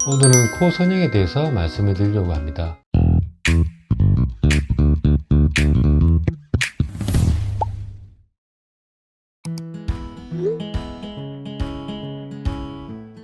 오늘은 코 선형에 대해서 말씀을 드리려고 합니다.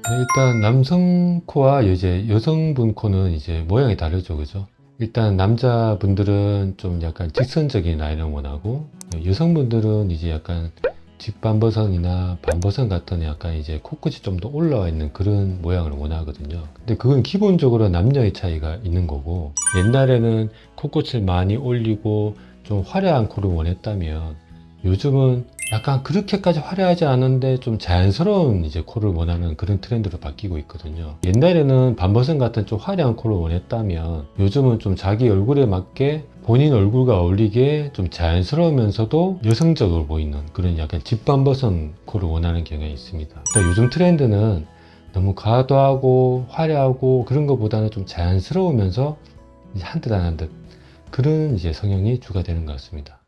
일단 남성 코와 이제 여성분 코는 이제 모양이 다르죠, 그죠? 일단 남자분들은 좀 약간 직선적인 라인을 원하고, 여성분들은 이제 약간 직반버선이나 반버선 같은 약간 이제 코끝이 좀 더 올라와 있는 그런 모양을 원하거든요. 근데 그건 기본적으로 남녀의 차이가 있는 거고, 옛날에는 코끝을 많이 올리고 좀 화려한 코를 원했다면 요즘은 약간 그렇게까지 화려하지 않은데 좀 자연스러운 이제 코를 원하는 그런 트렌드로 바뀌고 있거든요. 옛날에는 반버선 같은 좀 화려한 코를 원했다면 요즘은 좀 자기 얼굴에 맞게 본인 얼굴과 어울리게 좀 자연스러우면서도 여성적으로 보이는 그런 약간 직반버선 코를 원하는 경향이 있습니다. 요즘 트렌드는 너무 과도하고 화려하고 그런 것보다는 좀 자연스러우면서 한 듯 안 한 듯 그런 이제 성향이 주가 되는 것 같습니다.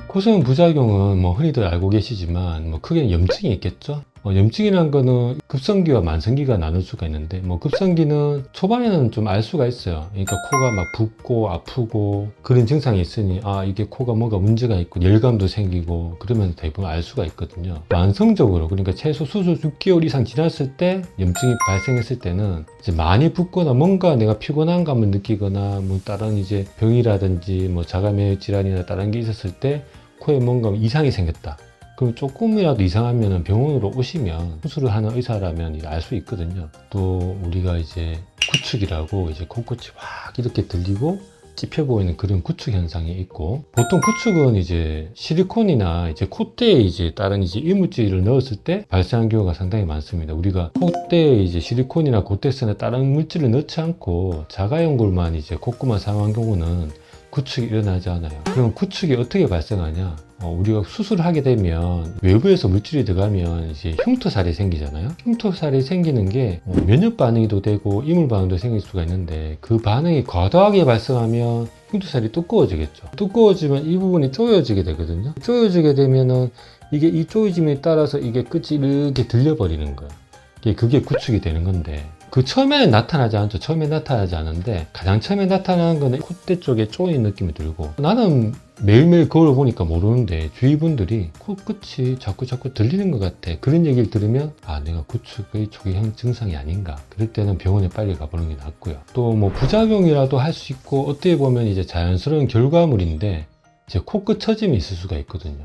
코성 부작용은 뭐 흔히들 알고 계시지만 뭐 크게 염증이 있겠죠. 염증이란 거는 급성기와 만성기가 나눌 수가 있는데, 뭐 급성기는 초반에는 좀 알 수가 있어요. 그러니까 코가 막 붓고 아프고 그런 증상이 있으니 아 이게 코가 뭔가 문제가 있고 열감도 생기고 그러면 대부분 알 수가 있거든요. 만성적으로, 그러니까 최소 수술 6개월 이상 지났을 때 염증이 발생했을 때는 이제 많이 붓거나 뭔가 내가 피곤한 감을 느끼거나 뭐 다른 이제 병이라든지 뭐 자가면역 질환이나 다른 게 있었을 때 코에 뭔가 이상이 생겼다. 그럼 조금이라도 이상하면 병원으로 오시면 수술을 하는 의사라면 알 수 있거든요. 또 우리가 이제 구축이라고 이제 코끝이 확 이렇게 들리고 찝혀 보이는 그런 구축 현상이 있고, 보통 구축은 이제 실리콘이나 이제 콧대에 이제 다른 이제 이물질을 넣었을 때 발생하는 경우가 상당히 많습니다. 우리가 콧대에 이제 실리콘이나 고테스나 다른 물질을 넣지 않고 자가연골만 이제 콧구만 사용한 경우는 구축이 일어나지 않아요. 그럼 구축이 어떻게 발생하냐? 우리가 수술을 하게 되면 외부에서 물질이 들어가면 이제 흉터살이 생기잖아요. 흉터살이 생기는 게 면역 반응도 되고 이물 반응도 생길 수가 있는데, 그 반응이 과도하게 발생하면 흉터살이 두꺼워지겠죠. 두꺼워지면 이 부분이 조여지게 되거든요. 조여지게 되면은 이게 이 조여짐에 따라서 이게 끝이 이렇게 들려버리는 거예요. 그게 구축이 되는 건데, 그 처음에는 나타나지 않죠. 처음에 나타나지 않은데 가장 처음에 나타나는 거는 콧대 쪽에 쪼이는 느낌이 들고, 나는 매일매일 거울 보니까 모르는데 주위 분들이 코끝이 자꾸 들리는 것 같아, 그런 얘기를 들으면 아 내가 구축의 초기형 증상이 아닌가, 그럴 때는 병원에 빨리 가보는 게 낫고요. 또 뭐 부작용이라도 할 수 있고 어떻게 보면 이제 자연스러운 결과물인데 이제 코끝 처짐이 있을 수가 있거든요.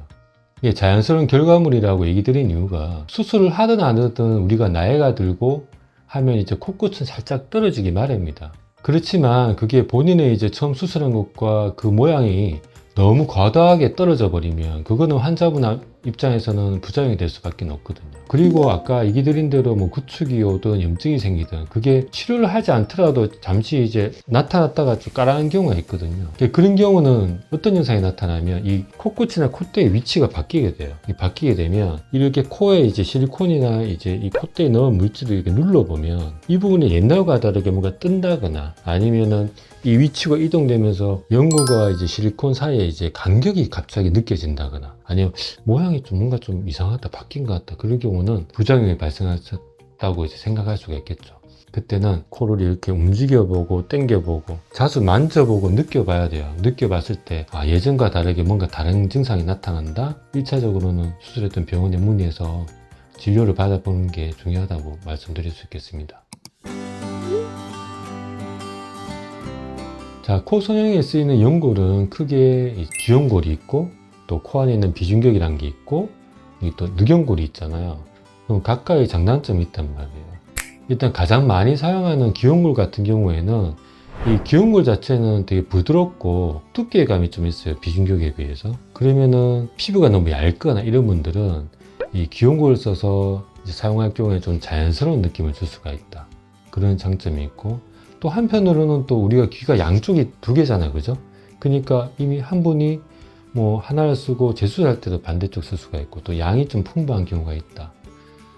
이게 자연스러운 결과물이라고 얘기 드린 이유가, 수술을 하든 안 하든 우리가 나이가 들고 하면 이제 코끝은 살짝 떨어지기 마련입니다. 그렇지만 그게 본인의 이제 처음 수술한 것과 그 모양이 너무 과도하게 떨어져 버리면 그거는 환자분 입장에서는 부작용이 될 수밖에 없거든요. 그리고 아까 얘기 드린 대로 뭐 구축이 오든 염증이 생기든 그게 치료를 하지 않더라도 잠시 이제 나타났다가 좀 까라는 경우가 있거든요. 그런 경우는 어떤 현상이 나타나면 이 코끝이나 콧대의 위치가 바뀌게 돼요. 바뀌게 되면 이렇게 코에 이제 실리콘이나 이제 이 콧대에 넣은 물질을 이렇게 눌러보면 이 부분이 옛날과 다르게 뭔가 뜬다거나, 아니면은 이 위치가 이동되면서 연골과 이제 실리콘 사이에 이제 간격이 갑자기 느껴진다거나, 아니면 모양이 좀 뭔가 좀 이상하다, 바뀐 것 같다, 그런 경우는 부작용이 발생했다고 이제 생각할 수가 있겠죠. 그때는 코를 이렇게 움직여보고 당겨보고 자주 만져보고 느껴봐야 돼요. 느껴봤을 때 아, 예전과 다르게 뭔가 다른 증상이 나타난다? 1차적으로는 수술했던 병원에 문의해서 진료를 받아보는 게 중요하다고 말씀드릴 수 있겠습니다. 자, 코 선형에 쓰이는 연골은 크게 귀연골이 있고, 또 코 안에 있는 비중격이라는 게 있고, 또 늑연골이 있잖아요. 그럼 각각의 장단점이 있단 말이에요. 일단 가장 많이 사용하는 귀연골 같은 경우에는 이 귀연골 자체는 되게 부드럽고 두께감이 좀 있어요, 비중격에 비해서. 그러면은 피부가 너무 얇거나 이런 분들은 이 귀연골을 써서 이제 사용할 경우에 좀 자연스러운 느낌을 줄 수가 있다, 그런 장점이 있고, 또 한편으로는 또 우리가 귀가 양쪽이 두 개잖아요, 그죠? 그러니까 이미 한 분이 뭐 하나를 쓰고 재수할 때도 반대쪽 쓸 수가 있고, 또 양이 좀 풍부한 경우가 있다,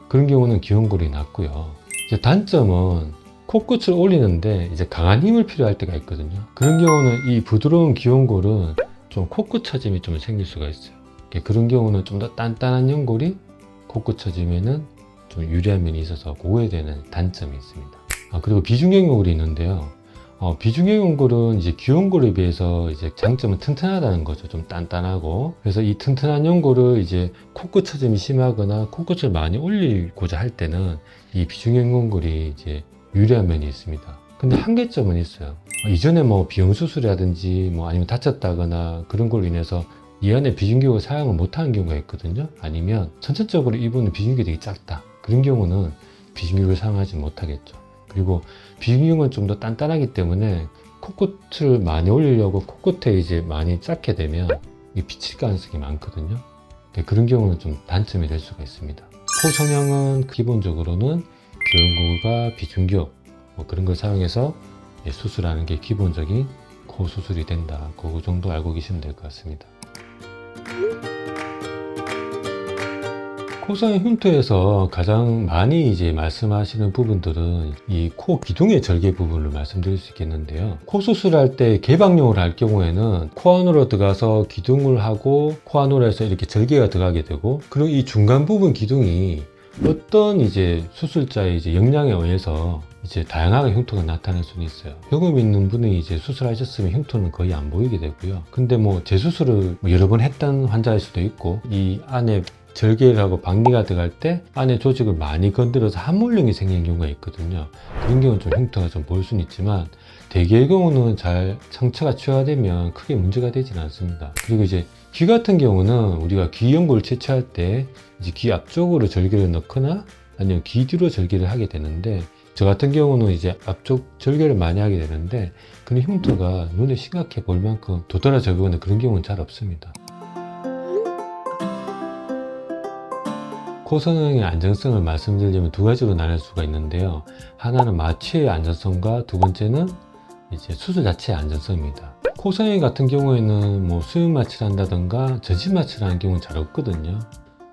그런 경우는 귀연골이 낫고요. 이제 단점은 코끝을 올리는데 이제 강한 힘을 필요할 때가 있거든요. 그런 경우는 이 부드러운 귀연골은 좀 코끝 처짐이 좀 생길 수가 있어요. 그런 경우는 좀 더 단단한 연골이 코끝 처짐에는 좀 좀 유리한 면이 있어서 그거에 대한 단점이 있습니다. 그리고 비중격 연골이 있는데요. 비중격 연골은 이제 귀연골에 비해서 이제 장점은 튼튼하다는 거죠. 좀 단단하고. 그래서 이 튼튼한 연골을 이제 코끝 처짐이 심하거나 코끝을 많이 올리고자 할 때는 이 비중격 연골이 이제 유리한 면이 있습니다. 근데 한계점은 있어요. 이전에 뭐 비용수술이라든지 뭐 아니면 다쳤다거나 그런 걸로 인해서 이 안에 비중격을 사용을 못하는 경우가 있거든요. 아니면 선천적으로 이분은 비중격이 되게 작다. 그런 경우는 비중격을 사용하지 못하겠죠. 그리고 비중격은 좀 더 단단하기 때문에 코끝을 많이 올리려고 코끝에 이제 많이 쌓게 되면 이게 비칠 가능성이 많거든요. 그런 경우는 좀 단점이 될 수가 있습니다. 코 성형은 기본적으로는 귀연골과 비중격 뭐 그런 걸 사용해서 수술하는 게 기본적인 코 수술이 된다. 그 정도 알고 계시면 될 것 같습니다. 코성형 흉터에서 가장 많이 이제 말씀하시는 부분들은 이 코 기둥의 절개 부분을 말씀드릴 수 있겠는데요. 코 수술할 때 개방용을 할 경우에는 코 안으로 들어가서 기둥을 하고 코 안으로 해서 이렇게 절개가 들어가게 되고, 그리고 이 중간 부분 기둥이 어떤 이제 수술자의 이제 역량에 의해서 이제 다양하게 흉터가 나타날 수는 있어요. 경험 있는 분이 이제 수술하셨으면 흉터는 거의 안 보이게 되고요. 근데 뭐 재수술을 여러 번 했던 환자일 수도 있고, 이 안에 절개를 하고 박리가 들어갈 때 안에 조직을 많이 건드려서 함몰령이 생기는 경우가 있거든요. 그런 경우는 좀 흉터가 좀 보일 수는 있지만 대개의 경우는 잘 상처가 치유되면 크게 문제가 되지는 않습니다. 그리고 이제 귀 같은 경우는 우리가 귀 연골을 채취할 때 이제 귀 앞쪽으로 절개를 넣거나 아니면 귀 뒤로 절개를 하게 되는데, 저 같은 경우는 이제 앞쪽 절개를 많이 하게 되는데 그런 흉터가 눈에 심각해 보일 만큼 도드라져거나 그런 경우는 잘 없습니다. 코 성형의 안정성을 말씀드리면 두 가지로 나눌 수가 있는데요. 하나는 마취의 안정성과 두 번째는 이제 수술 자체의 안정성입니다. 코 성형 같은 경우에는 뭐 수면 마취를 한다든가 전신 마취를 하는 경우는 잘 없거든요.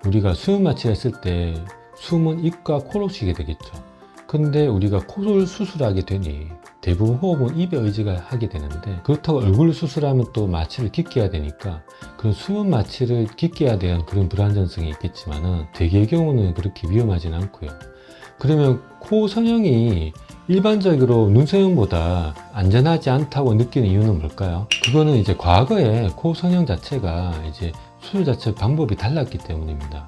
우리가 수면 마취를 했을 때 숨은 입과 코로 쉬게 되겠죠. 근데 우리가 코를 수술하게 되니 대부분 호흡은 입에 의지가 하게 되는데, 그렇다고 얼굴 수술하면 또 마취를 깊게 해야 되니까 그런 숨은 마취를 깊게 해야 되는 그런 불안전성이 있겠지만은 대개의 경우는 그렇게 위험하진 않고요. 그러면 코 성형이 일반적으로 눈 성형보다 안전하지 않다고 느끼는 이유는 뭘까요? 그거는 이제 과거에 코 성형 자체가 이제 수술 자체 방법이 달랐기 때문입니다.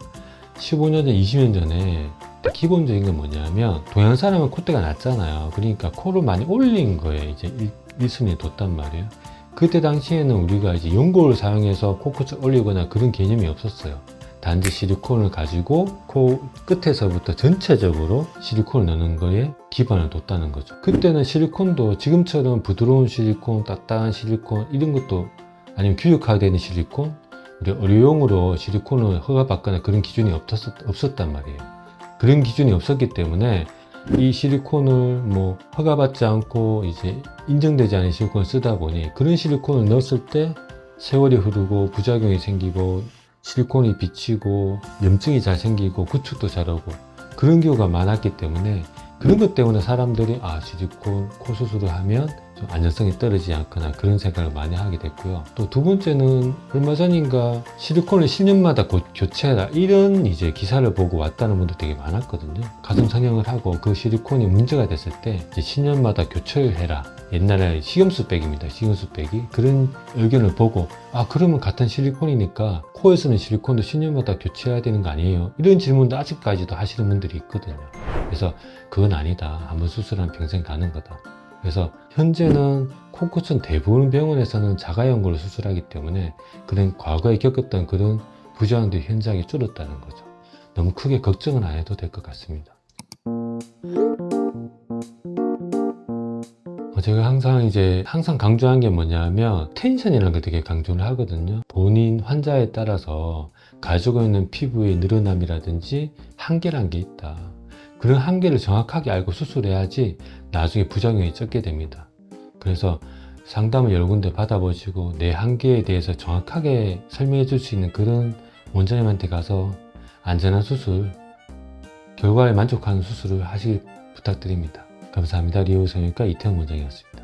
15년 전, 20년 전에 기본적인 건 뭐냐면 동양 사람은 콧대가 낮잖아요. 그러니까 코를 많이 올린 거에 이제 일순위에 뒀단 말이에요. 그때 당시에는 우리가 이제 연골을 사용해서 코끝을 올리거나 그런 개념이 없었어요. 단지 실리콘을 가지고 코 끝에서부터 전체적으로 실리콘을 넣는 거에 기반을 뒀다는 거죠. 그때는 실리콘도 지금처럼 부드러운 실리콘, 딱딱한 실리콘 이런 것도, 아니면 규격화되는 실리콘, 우리 의료용으로 실리콘을 허가받거나 그런 기준이 없었단 말이에요. 그런 기준이 없었기 때문에 이 실리콘을 뭐 허가받지 않고 이제 인정되지 않은 실리콘을 쓰다 보니 그런 실리콘을 넣었을 때 세월이 흐르고 부작용이 생기고 실리콘이 비치고 염증이 잘 생기고 구축도 잘하고 그런 경우가 많았기 때문에, 그런 것 때문에 사람들이 실리콘 코 수술을 하면 좀 안전성이 떨어지지 않거나 그런 생각을 많이 하게 됐고요. 또 두 번째는 얼마 전인가 실리콘을 10년마다 교체해라 이런 이제 기사를 보고 왔다는 분도 되게 많았거든요. 가슴 성형을 하고 그 실리콘이 문제가 됐을 때 이제 10년마다 교체를 해라. 옛날에 식염수백입니다. 식염수백이 그런 의견을 보고 그러면 같은 실리콘이니까 코에서는 실리콘도 10년마다 교체해야 되는 거 아니에요? 이런 질문도 아직까지도 하시는 분들이 있거든요. 그래서 그건 아니다. 한번 수술하면 평생 가는 거다. 그래서 현재는 코끝은 대부분 병원에서는 자가연골을 수술하기 때문에 그런 과거에 겪었던 그런 부작용들이 현저하게 줄었다는 거죠. 너무 크게 걱정은 안 해도 될 것 같습니다. 제가 항상 강조한 게 뭐냐면 텐션이라는 걸 되게 강조를 하거든요. 본인 환자에 따라서 가지고 있는 피부의 늘어남이라든지 한계라는 게 있다. 그런 한계를 정확하게 알고 수술해야지 나중에 부작용이 적게 됩니다. 그래서 상담을 여러 군데 받아보시고 내 한계에 대해서 정확하게 설명해 줄 수 있는 그런 원장님한테 가서 안전한 수술, 결과에 만족하는 수술을 하시길 부탁드립니다. 감사합니다. 리오 성형외과 이태원 원장이었습니다.